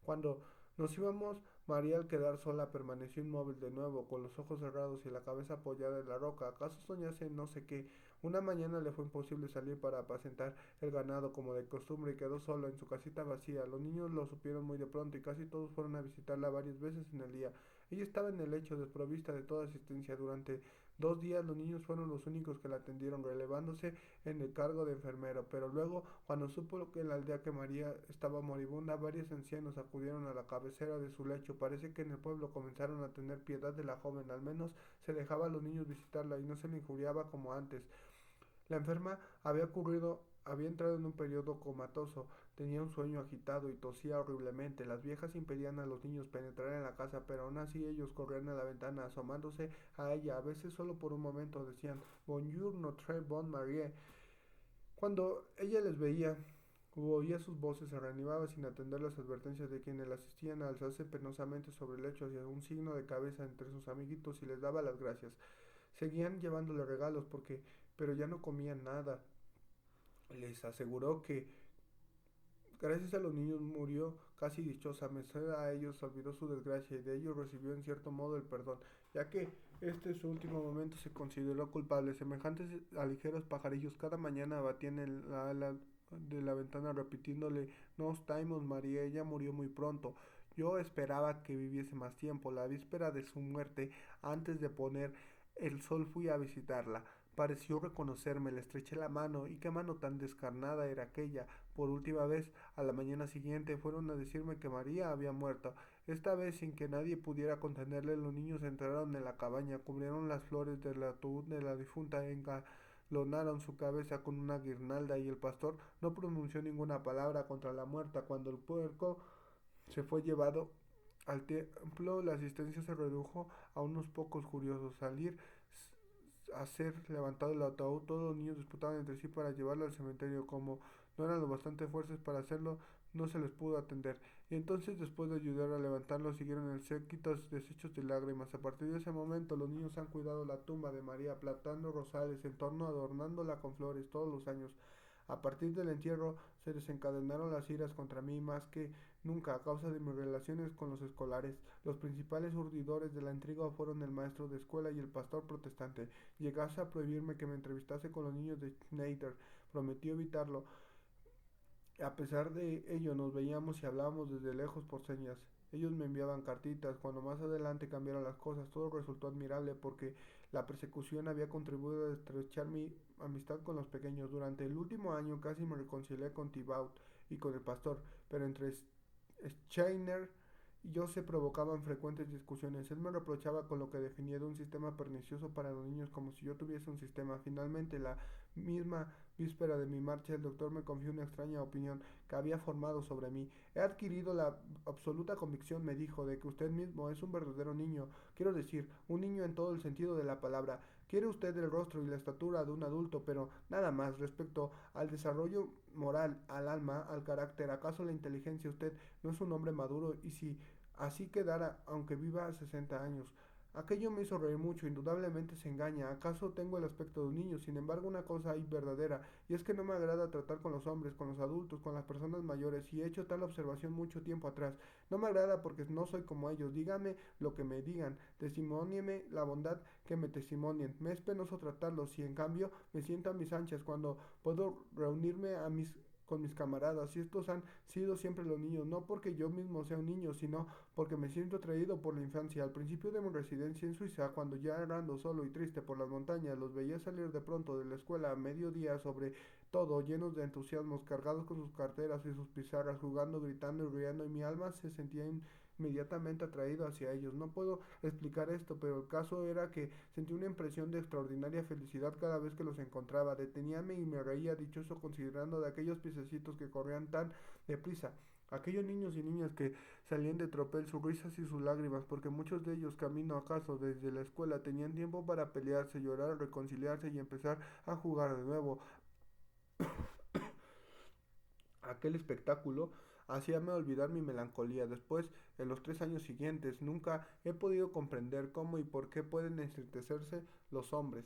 Speaker 1: Cuando nos íbamos, María al quedar sola permaneció inmóvil de nuevo, con los ojos cerrados y la cabeza apoyada en la roca. ¿Acaso soñase no sé qué? Una mañana le fue imposible salir para apacentar el ganado como de costumbre y quedó sola en su casita vacía. Los niños lo supieron muy de pronto y casi todos fueron a visitarla varias veces en el día. Ella estaba en el lecho desprovista de toda asistencia. Durante 2 días los niños fueron los únicos que la atendieron, relevándose en el cargo de enfermero. Pero luego, cuando supo que en la aldea que María estaba moribunda, varios ancianos acudieron a la cabecera de su lecho. Parece que en el pueblo comenzaron a tener piedad de la joven, al menos se dejaba a los niños visitarla y no se le injuriaba como antes. La enferma había entrado en un periodo comatoso, tenía un sueño agitado y tosía horriblemente. Las viejas impedían a los niños penetrar en la casa, pero aún así ellos corrían a la ventana asomándose a ella, a veces solo por un momento decían Bonjour, notre bonne Marie. Cuando ella les veía, Oía sus voces, se reanimaba sin atender las advertencias de quienes la asistían a alzarse penosamente sobre el lecho, hacia un signo de cabeza entre sus amiguitos y les daba las gracias. Seguían llevándole regalos pero ya no comían nada. Les aseguró que gracias a los niños murió casi dichosa, merced a ellos olvidó su desgracia y de ellos recibió en cierto modo el perdón, ya que este su último momento se consideró culpable. Semejantes a ligeros pajarillos cada mañana batían en la ala de la ventana repitiéndole: no os taimos, María, ella murió muy pronto. Yo esperaba que viviese más tiempo. La víspera de su muerte, antes de poner el sol, fui a visitarla. Pareció reconocerme, le estreché la mano, y qué mano tan descarnada era aquella. Por última vez, a la mañana siguiente, fueron a decirme que María había muerto. Esta vez, sin que nadie pudiera contenerle, los niños entraron en la cabaña, cubrieron las flores del ataúd de la difunta, engalonaron su cabeza con una guirnalda, y el pastor no pronunció ninguna palabra contra la muerta. Cuando el puerco se fue llevado al templo, la asistencia se redujo a unos pocos curiosos. Salir a ser levantado el ataúd, todos los niños disputaban entre sí para llevarlo al cementerio. Como no eran lo bastante fuertes para hacerlo, no se les pudo atender. Y entonces, después de ayudar a levantarlo, siguieron el séquito deshechos de lágrimas. A partir de ese momento, los niños han cuidado la tumba de María, plantando rosales en torno, adornándola con flores todos los años. A partir del entierro se desencadenaron las iras contra mí más que nunca a causa de mis relaciones con los escolares. Los principales urdidores de la intriga fueron el maestro de escuela y el pastor protestante. Llegase a prohibirme que me entrevistase con los niños de Schneider. Prometió evitarlo. A pesar de ello, nos veíamos y hablábamos desde lejos por señas. Ellos me enviaban cartitas. Cuando más adelante cambiaron las cosas, todo resultó admirable porque la persecución había contribuido a estrechar mi amistad con los pequeños. Durante el último año casi me reconcilié con Thibaut y con el pastor, pero entre Scheiner y yo se provocaban frecuentes discusiones. Él me reprochaba con lo que definía de un sistema pernicioso para los niños, como si yo tuviese un sistema. Finalmente, la misma víspera de mi marcha, el doctor me confió una extraña opinión que había formado sobre mí. He adquirido la absoluta convicción, me dijo, de que usted mismo es un verdadero niño, quiero decir, un niño en todo el sentido de la palabra. Quiere usted el rostro y la estatura de un adulto, pero nada más. Respecto al desarrollo moral, al alma, al carácter, ¿acaso la inteligencia? Usted no es un hombre maduro, y si así quedara, aunque viva 60 años. Aquello me hizo reír mucho. Indudablemente se engaña. ¿Acaso tengo el aspecto de un niño? Sin embargo, una cosa hay verdadera, y es que no me agrada tratar con los hombres, con los adultos, con las personas mayores, y he hecho tal observación mucho tiempo atrás. No me agrada porque no soy como ellos. Díganme lo que me digan, testimonieme la bondad que me testimonien. Me es penoso tratarlos, y en cambio me siento a mis anchas cuando puedo reunirme con mis camaradas, y estos han sido siempre los niños, no porque yo mismo sea un niño, sino porque me siento atraído por la infancia. Al principio de mi residencia en Suiza, cuando ya errando solo y triste por las montañas, los veía salir de pronto de la escuela a mediodía, sobre todo llenos de entusiasmos, cargados con sus carteras y sus pizarras, jugando, gritando y riendo, y mi alma se sentía inmediatamente atraído hacia ellos. No puedo explicar esto, pero el caso era que sentí una impresión de extraordinaria felicidad cada vez que los encontraba. Deteníame y me reía dichoso considerando de aquellos piececitos que corrían tan deprisa, aquellos niños y niñas que salían de tropel, sus risas y sus lágrimas, porque muchos de ellos, camino acaso desde la escuela, tenían tiempo para pelearse, llorar, reconciliarse y empezar a jugar de nuevo. Aquel espectáculo hacíame olvidar mi melancolía. Después, en los 3 años siguientes, nunca he podido comprender cómo y por qué pueden entristecerse los hombres.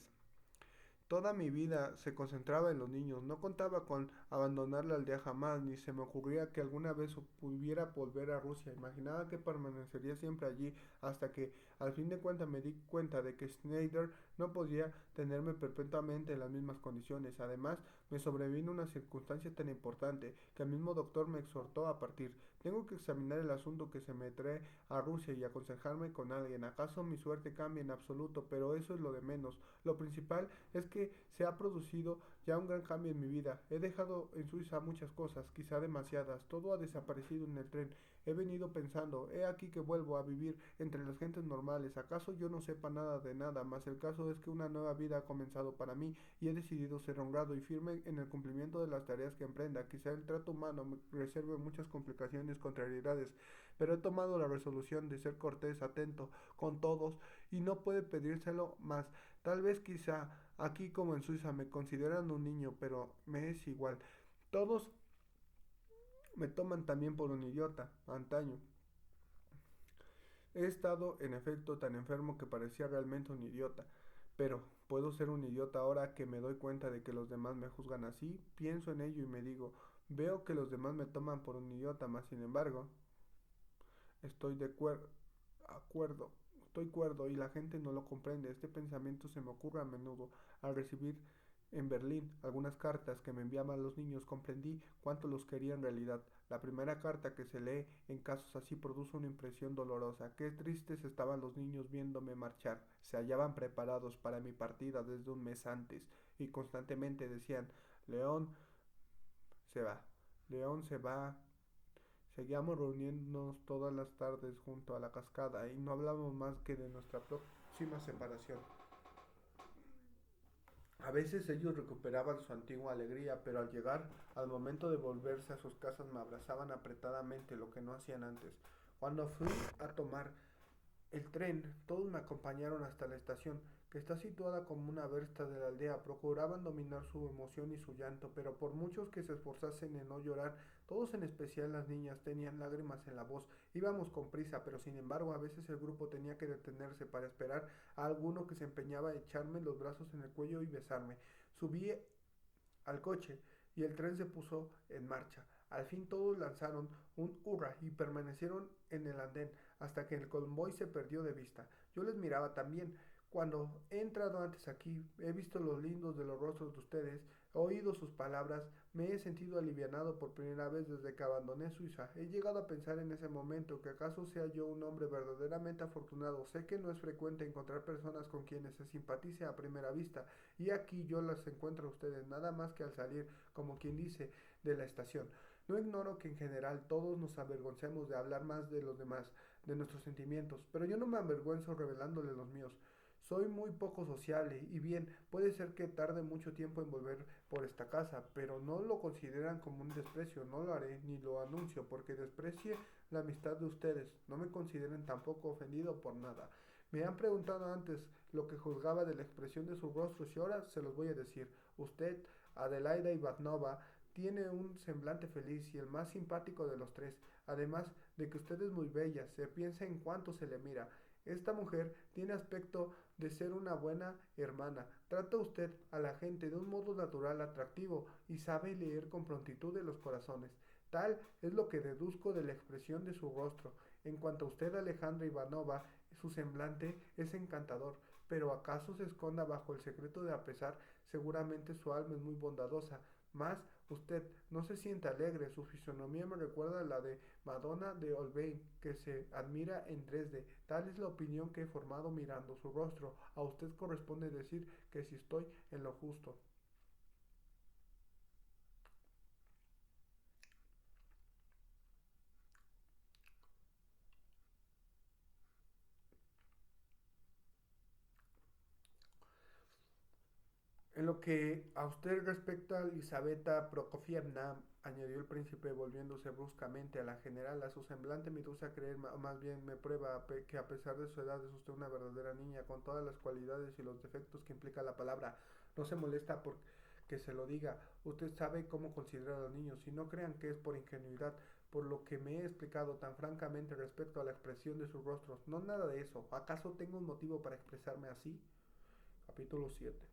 Speaker 1: Toda mi vida se concentraba en los niños. No contaba con abandonar la aldea jamás, ni se me ocurría que alguna vez pudiera volver a Rusia. Imaginaba que permanecería siempre allí, hasta que al fin de cuentas me di cuenta de que Schneider no podía tenerme perpetuamente en las mismas condiciones. Además, me sobrevino una circunstancia tan importante que el mismo doctor me exhortó a partir. Tengo que examinar el asunto que se me trae a Rusia y aconsejarme con alguien. ¿Acaso mi suerte cambia en absoluto? Pero eso es lo de menos. Lo principal es que se ha producido ya un gran cambio en mi vida. He dejado en Suiza muchas cosas, quizá demasiadas. Todo ha desaparecido en el tren. He venido pensando, he aquí que vuelvo a vivir entre las gentes normales. ¿Acaso yo no sepa nada de nada? Mas el caso es que una nueva vida ha comenzado para mí, y he decidido ser honrado y firme en el cumplimiento de las tareas que emprenda. Quizá el trato humano me reserve muchas complicaciones, contrariedades, pero he tomado la resolución de ser cortés, atento con todos, y no puede pedírselo más. Tal vez quizá aquí como en Suiza me consideran un niño, pero me es igual. Todos Me toman también por un idiota, antaño. He estado, en efecto, tan enfermo que parecía realmente un idiota. Pero, ¿puedo ser un idiota ahora que me doy cuenta de que los demás me juzgan así? Pienso en ello y me digo, veo que los demás me toman por un idiota, mas sin embargo, estoy de acuerdo, estoy cuerdo y la gente no lo comprende. Este pensamiento se me ocurre a menudo al recibir en Berlín algunas cartas que me enviaban los niños. Comprendí cuánto los quería en realidad. La primera carta que se lee en casos así produce una impresión dolorosa. Qué tristes estaban los niños viéndome marchar. Se hallaban preparados para mi partida desde un mes antes y constantemente decían, León se va, León se va. Seguíamos reuniéndonos todas las tardes junto a la cascada y no hablábamos más que de nuestra próxima separación. A veces ellos recuperaban su antigua alegría, pero al llegar al momento de volverse a sus casas me abrazaban apretadamente, lo que no hacían antes. Cuando fui a tomar el tren, todos me acompañaron hasta la estación, que está situada como una versta de la aldea. Procuraban dominar su emoción y su llanto, pero por muchos que se esforzasen en no llorar, todos, en especial las niñas, tenían lágrimas en la voz. Íbamos con prisa, pero sin embargo a veces el grupo tenía que detenerse para esperar a alguno que se empeñaba a echarme los brazos en el cuello y besarme. Subí al coche y el tren se puso en marcha. Al fin todos lanzaron un hurra y permanecieron en el andén hasta que el convoy se perdió de vista. Yo les miraba también. Cuando he entrado antes aquí, he visto los lindos de los rostros de ustedes, he oído sus palabras, me he sentido alivianado por primera vez desde que abandoné Suiza. He llegado a pensar en ese momento que acaso sea yo un hombre verdaderamente afortunado. Sé que no es frecuente encontrar personas con quienes se simpatice a primera vista, y aquí yo las encuentro a ustedes nada más que al salir, como quien dice, de la estación. No ignoro que en general todos nos avergoncemos de hablar más de los demás, de nuestros sentimientos, pero yo no me avergüenzo revelándole los míos. Soy muy poco sociable y bien, puede ser que tarde mucho tiempo en volver por esta casa, pero no lo consideran como un desprecio, no lo haré ni lo anuncio porque desprecie la amistad de ustedes, no me consideren tampoco ofendido por nada. Me han preguntado antes lo que juzgaba de la expresión de sus rostros y ahora se los voy a decir. Usted, Adelaida Ivanova, tiene un semblante feliz y el más simpático de los tres, además de que usted es muy bella, se piensa en cuánto se le mira. Esta mujer tiene aspecto de ser una buena hermana. Trata usted a la gente de un modo natural, atractivo y sabe leer con prontitud de los corazones. Tal es lo que deduzco de la expresión de su rostro. En cuanto a usted, Alejandra Ivanova, su semblante es encantador, pero acaso se esconda bajo el secreto de a pesar, seguramente su alma es muy bondadosa. Más usted no se siente alegre, su fisonomía me recuerda a la de Madonna de Holbein, que se admira en Dresde. Tal es la opinión que he formado mirando su rostro. A usted corresponde decir que si estoy en lo justo. En lo que a usted respecta, Elisabetta Prokofievna, añadió el príncipe volviéndose bruscamente a la general, a su semblante me induce a creer, más bien me prueba que a pesar de su edad es usted una verdadera niña, con todas las cualidades y los defectos que implica la palabra. No se molesta por que se lo diga. Usted sabe cómo considerar a los niños y no crean que es por ingenuidad, por lo que me he explicado tan francamente respecto a la expresión de sus rostros. No nada de eso. ¿Acaso tengo un motivo para expresarme así? Capítulo 7.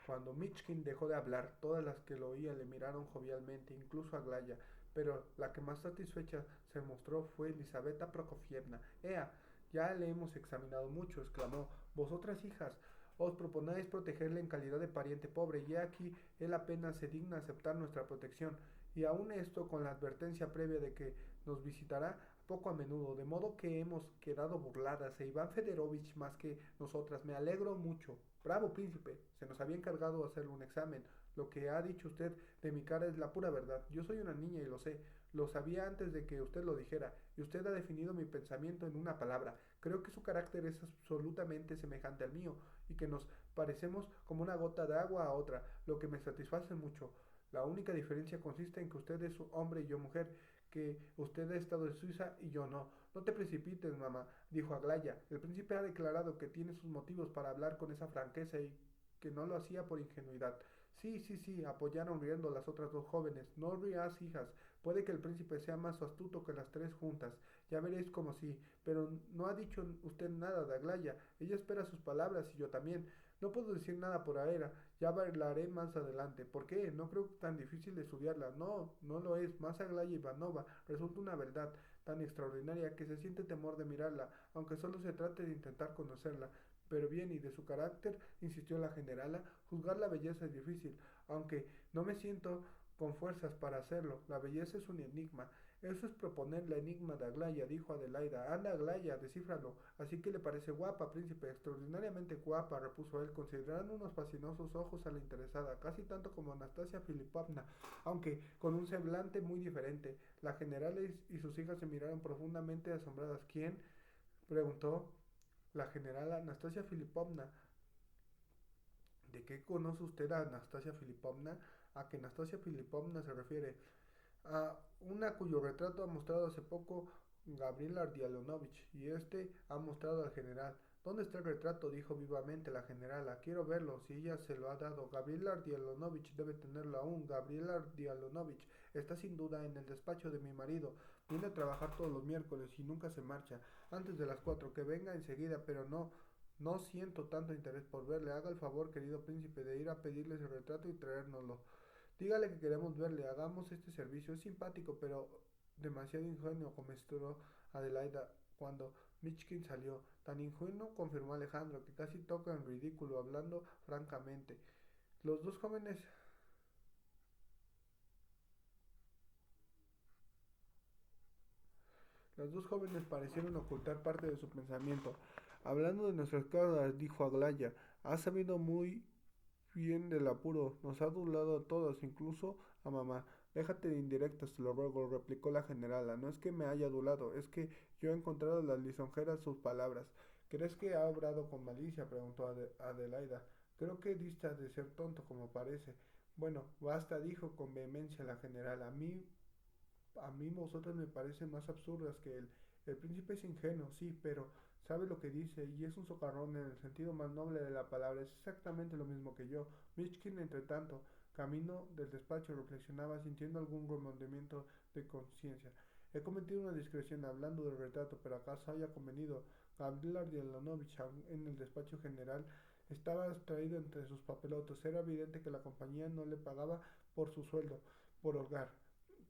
Speaker 1: Cuando Michkin dejó de hablar, todas las que lo oían le miraron jovialmente, incluso a Glaya, pero la que más satisfecha se mostró fue Elisabetta Prokofievna. ¡Ea! Ya le hemos examinado mucho, exclamó. Vosotras, hijas, os proponéis protegerle en calidad de pariente pobre, y aquí él apenas se digna aceptar nuestra protección, y aun esto con la advertencia previa de que nos visitará poco a menudo, de modo que hemos quedado burladas, e Iván Federovich más que nosotras. Me alegro mucho. Bravo, príncipe. Se nos había encargado hacerle un examen. Lo que ha dicho usted de mi cara es la pura verdad. Yo soy una niña y lo sé. Lo sabía antes de que usted lo dijera, y usted ha definido mi pensamiento en una palabra. Creo que su carácter es absolutamente semejante al mío, y que nos parecemos como una gota de agua a otra, lo que me satisface mucho. La única diferencia consiste en que usted es hombre y yo mujer, que usted ha estado en Suiza y yo no. No te precipites, mamá, dijo Aglaya. El príncipe ha declarado que tiene sus motivos para hablar con esa franqueza y que no lo hacía por ingenuidad. Sí, sí, sí, apoyaron riendo las otras dos jóvenes. No rías, hijas. Puede que el príncipe sea más astuto que las tres juntas. Ya veréis como sí. Pero no ha dicho usted nada de Aglaya. Ella espera sus palabras y yo también. No puedo decir nada por ahora. Ya hablaré más adelante. ¿Por qué? No creo tan difícil de estudiarla. No, no lo es. Más Aglaya Ivanova. Resulta una verdad tan extraordinaria que se siente temor de mirarla, aunque solo se trate de intentar conocerla. Pero bien, y de su carácter, insistió la generala, juzgar la belleza es difícil, aunque no me siento con fuerzas para hacerlo. La belleza es un enigma. Eso es proponer la enigma de Aglaya, dijo Adelaida. Anda, Aglaya, descífralo. Así que le parece guapa, príncipe, extraordinariamente guapa, repuso él, considerando unos fascinosos ojos a la interesada, casi tanto como Anastasia Filipovna, aunque con un semblante muy diferente. La general y sus hijas se miraron profundamente asombradas. ¿Quién? Preguntó la general Anastasia Filipovna. ¿De qué conoce usted a Anastasia Filipovna? ¿A que Anastasia Filipovna se refiere? A una cuyo retrato ha mostrado hace poco Gabriel Ardialonovich y este ha mostrado al general. ¿Dónde está el retrato? Dijo vivamente la generala. Quiero verlo, si ella se lo ha dado. Gabriel Ardialonovich debe tenerlo aún. Gabriel Ardialonovich está sin duda en el despacho de mi marido. Viene a trabajar todos los miércoles y nunca se marcha. Antes de las 4, que venga enseguida, pero no, no siento tanto interés por verle. Haga el favor, querido príncipe, de ir a pedirle ese retrato y traérnoslo. Dígale que queremos verle, hagamos este servicio. Es simpático, pero demasiado ingenuo, comentó Adelaida cuando Michkin salió. Tan ingenuo, confirmó Alejandro, que casi toca en ridículo, hablando francamente. Los dos jóvenes, los dos jóvenes parecieron ocultar parte de su pensamiento. Hablando de nuestras caras, dijo Aglaya, ha sabido muy bien del apuro, nos ha adulado a todos, incluso a mamá. Déjate de indirectas, te lo ruego, replicó la generala. No es que me haya adulado, es que yo he encontrado las lisonjeras sus palabras. ¿Crees que ha obrado con malicia? Preguntó Adelaida. Creo que dista de ser tonto como parece. Bueno, basta, dijo con vehemencia la general. A mí vosotras me parecen más absurdas que él. El príncipe es ingenuo, sí, pero sabe lo que dice y es un socarrón en el sentido más noble de la palabra. Es exactamente lo mismo que yo. Michkin, entre tanto, camino del despacho, reflexionaba sintiendo algún remordimiento de conciencia. He cometido una discreción hablando del retrato, pero acaso haya convenido. Gabriel Ardilanovich en el despacho general estaba abstraído entre sus papelotos. Era evidente que la compañía no le pagaba por su sueldo, por holgar.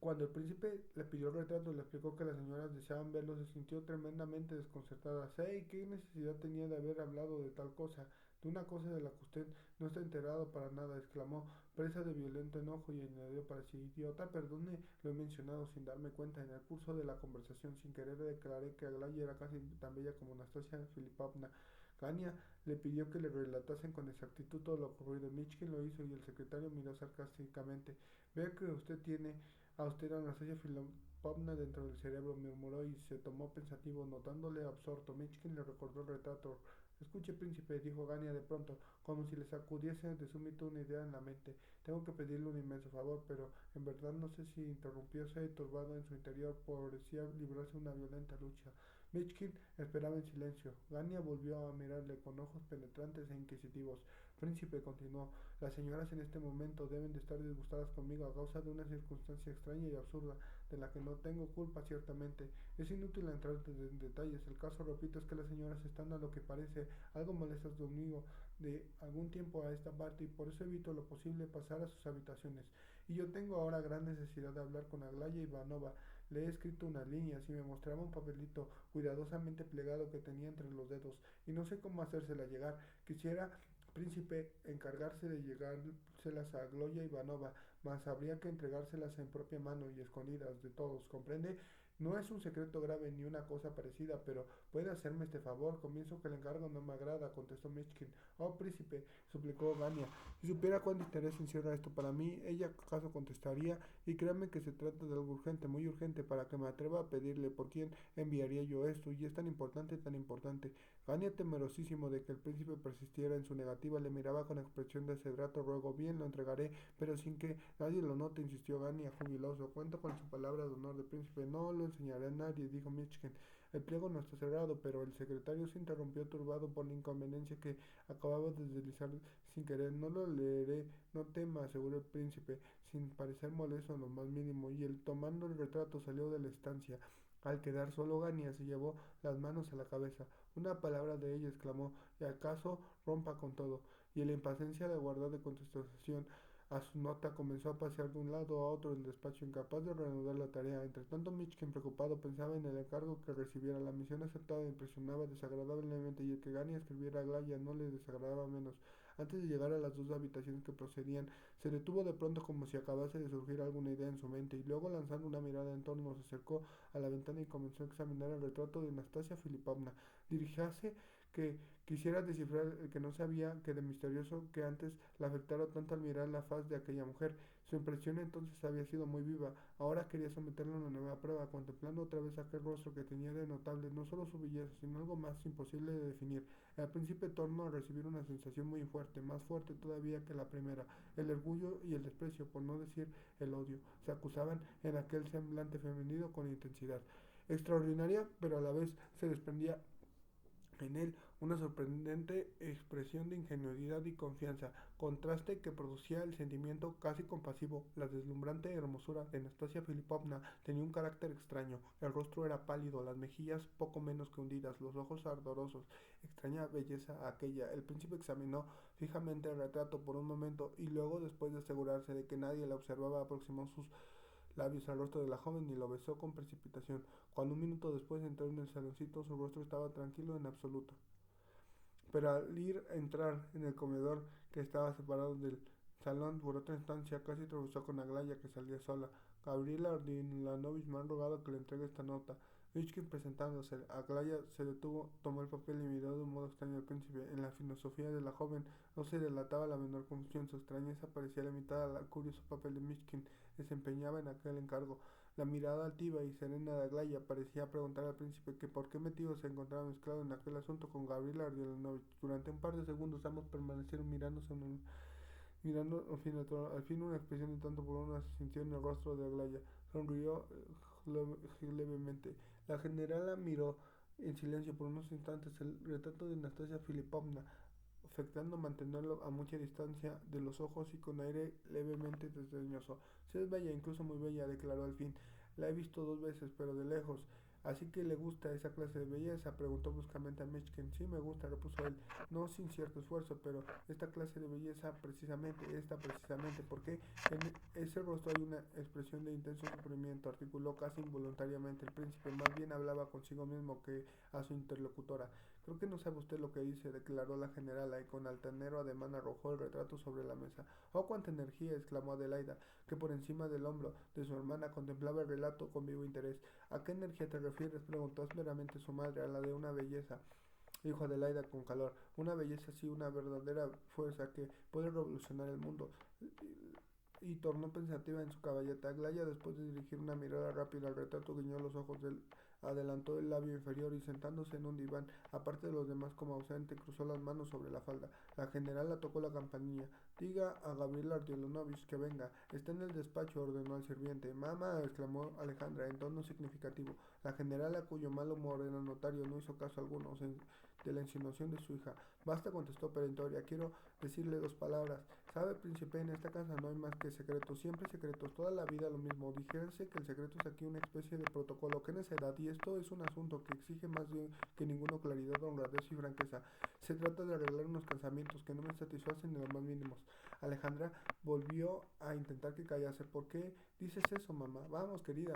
Speaker 1: Cuando el príncipe le pidió el retrato y le explicó que las señoras deseaban verlo, se sintió tremendamente desconcertada. ¿Hey, qué necesidad tenía de haber hablado de tal cosa? De una cosa de la que usted no está enterado para nada, exclamó, presa de violento enojo, y añadió para sí, idiota, perdone, lo he mencionado sin darme cuenta. En el curso de la conversación, sin querer, declaré que Aglaya era casi tan bella como Anastasia Filipovna. Gania le pidió que le relatasen con exactitud todo lo ocurrido. Michkin lo hizo y el secretario miró sarcásticamente. Veo que usted tiene a usted Anastasia Filipovna dentro del cerebro, murmuró y se tomó pensativo, notándole absorto. Michkin le recordó el retrato. Escuche, príncipe, dijo Gania de pronto, como si le sacudiese de súbito una idea en la mente. Tengo que pedirle un inmenso favor, pero en verdad no sé si interrumpióse turbado en su interior, parecía librarse una violenta lucha. Michkin esperaba en silencio. Gania volvió a mirarle con ojos penetrantes e inquisitivos. Príncipe, continuó, las señoras en este momento deben de estar disgustadas conmigo a causa de una circunstancia extraña y absurda, de la que no tengo culpa ciertamente. Es inútil entrar en detalles. El caso, repito, es que las señoras están a lo que parece algo molestas conmigo de algún tiempo a esta parte y por eso evito lo posible pasar a sus habitaciones. Y yo tengo ahora gran necesidad de hablar con Aglaya Ivanova. Le he escrito unas líneas y me mostraba un papelito cuidadosamente plegado que tenía entre los dedos y no sé cómo hacérsela llegar. Quisiera, príncipe, encargarse de llegárselas a Gloria Ivanova, mas habría que entregárselas en propia mano y escondidas de todos, ¿comprende? No es un secreto grave ni una cosa parecida, pero puede hacerme este favor. Comienzo que el encargo no me agrada, contestó Michkin. Oh, príncipe, suplicó Gania, si supiera cuánto interés encierra esto para mí, ella acaso contestaría, y créame que se trata de algo urgente, muy urgente, para que me atreva a pedirle por quién enviaría yo esto, y es tan importante, tan importante. Gania, temerosísimo de que el príncipe persistiera en su negativa, le miraba con expresión de cedrato. Ruego, bien, lo entregaré, pero sin que nadie lo note, insistió Gania, jubiloso. Cuento con su palabra de honor de príncipe. No lo enseñaré a nadie, dijo Michkin. El pliego no está cerrado, pero el secretario se interrumpió turbado por la inconveniencia que acababa de deslizar sin querer. No lo leeré, no tema, aseguró el príncipe, sin parecer molesto en lo más mínimo, y él, tomando el retrato, salió de la estancia. Al quedar solo, Gania se llevó las manos a la cabeza. Una palabra de ella, exclamó, y acaso rompa con todo. Y en la impaciencia de guardar de contestación a su nota comenzó a pasear de un lado a otro del despacho, incapaz de reanudar la tarea. Entre tanto, Mitchkin, preocupado, pensaba en el encargo que recibiera. La misión aceptada le impresionaba desagradablemente, y el que Gania escribiera a Glaya no le desagradaba menos. Antes de llegar a las dos habitaciones que procedían, se detuvo de pronto como si acabase de surgir alguna idea en su mente, y luego, lanzando una mirada en torno, se acercó a la ventana y comenzó a examinar el retrato de Nastasia Filipovna. Dirigíase que quisiera descifrar el que no sabía que de misterioso que antes la afectara tanto al mirar la faz de aquella mujer. Su impresión entonces había sido muy viva. Ahora quería someterla a una nueva prueba, contemplando otra vez aquel rostro que tenía de notable no solo su belleza, sino algo más imposible de definir. Al príncipe tornó a recibir una sensación muy fuerte, más fuerte todavía que la primera. El orgullo y el desprecio, por no decir el odio, se acusaban en aquel semblante femenino con intensidad extraordinaria, pero a la vez se desprendía en él una sorprendente expresión de ingenuidad y confianza, contraste que producía el sentimiento casi compasivo. La deslumbrante hermosura de Nastasia Filipovna tenía un carácter extraño. El rostro era pálido, las mejillas poco menos que hundidas, los ojos ardorosos. Extraña belleza aquella. El príncipe examinó fijamente el retrato por un momento y luego, después de asegurarse de que nadie la observaba, aproximó sus labios al rostro de la joven y lo besó con precipitación. Cuando un minuto después entró en el saloncito, su rostro estaba tranquilo en absoluto. Pero al entrar en el comedor, que estaba separado del salón por otra instancia, casi tropezó con Aglaya, que salía sola. Gabriela Ardinanovich me ha rogado que le entregue esta nota. Michkin, presentándose, Aglaya se detuvo, tomó el papel y miró de un modo extraño al príncipe. En la filosofía de la joven no se delataba la menor confusión. Su extrañeza parecía limitada al curioso papel de Michkin desempeñaba en aquel encargo. La mirada altiva y serena de Aglaya parecía preguntar al príncipe que por qué motivo se encontraba mezclado en aquel asunto con Gabriela Ardelanovich. Durante un par de segundos ambos permanecieron mirando al fin una expresión de tanto por una se sintió en el rostro de Aglaya. Sonrió levemente. La generala miró en silencio por unos instantes el retrato de Nastasia Filipovna, afectando mantenerlo a mucha distancia de los ojos y con aire levemente desdeñoso. Si es bella, incluso muy bella, declaró al fin. La he visto dos veces, pero de lejos. ¿Así que le gusta esa clase de belleza? Preguntó bruscamente a Mitchkin. Sí, me gusta, repuso él, no sin cierto esfuerzo, pero esta clase de belleza precisamente, porque en ese rostro hay una expresión de intenso sufrimiento, articuló casi involuntariamente el príncipe, más bien hablaba consigo mismo que a su interlocutora. Creo que no sabe usted lo que dice, declaró la generala, y con altanero ademán arrojó el retrato sobre la mesa. ¡Oh, cuánta energía! Exclamó Adelaida, que por encima del hombro de su hermana contemplaba el relato con vivo interés. ¿A qué energía te refieres? Preguntó ásperamente su madre. A la de una belleza, dijo Adelaida con calor. Una belleza, sí, una verdadera fuerza que puede revolucionar el mundo. Y tornó pensativa en su caballeta. Aglaya, después de dirigir una mirada rápida al retrato, guiñó los ojos adelantó el labio inferior y, sentándose en un diván, aparte de los demás como ausente, cruzó las manos sobre la falda. La generala tocó la campanilla. Diga a Gabriel Ardelanovich que venga. Está en el despacho, ordenó al sirviente. Mamá, exclamó Alejandra en tono significativo. La generala, cuyo mal humor era notario, no hizo caso alguno de la insinuación de su hija. Basta, contestó perentoria. Quiero decirle dos palabras. Sabe, príncipe, en esta casa no hay más que secretos, siempre secretos, toda la vida lo mismo. Dijérase que el secreto es aquí una especie de protocolo. ¿Qué necedad? Y esto es un asunto que exige más bien que ninguno claridad, honradez y franqueza. Se trata de arreglar unos casamientos que no me satisfacen en los más mínimos. Alejandra volvió a intentar que callase. ¿Por qué dices eso, mamá? Vamos, querida.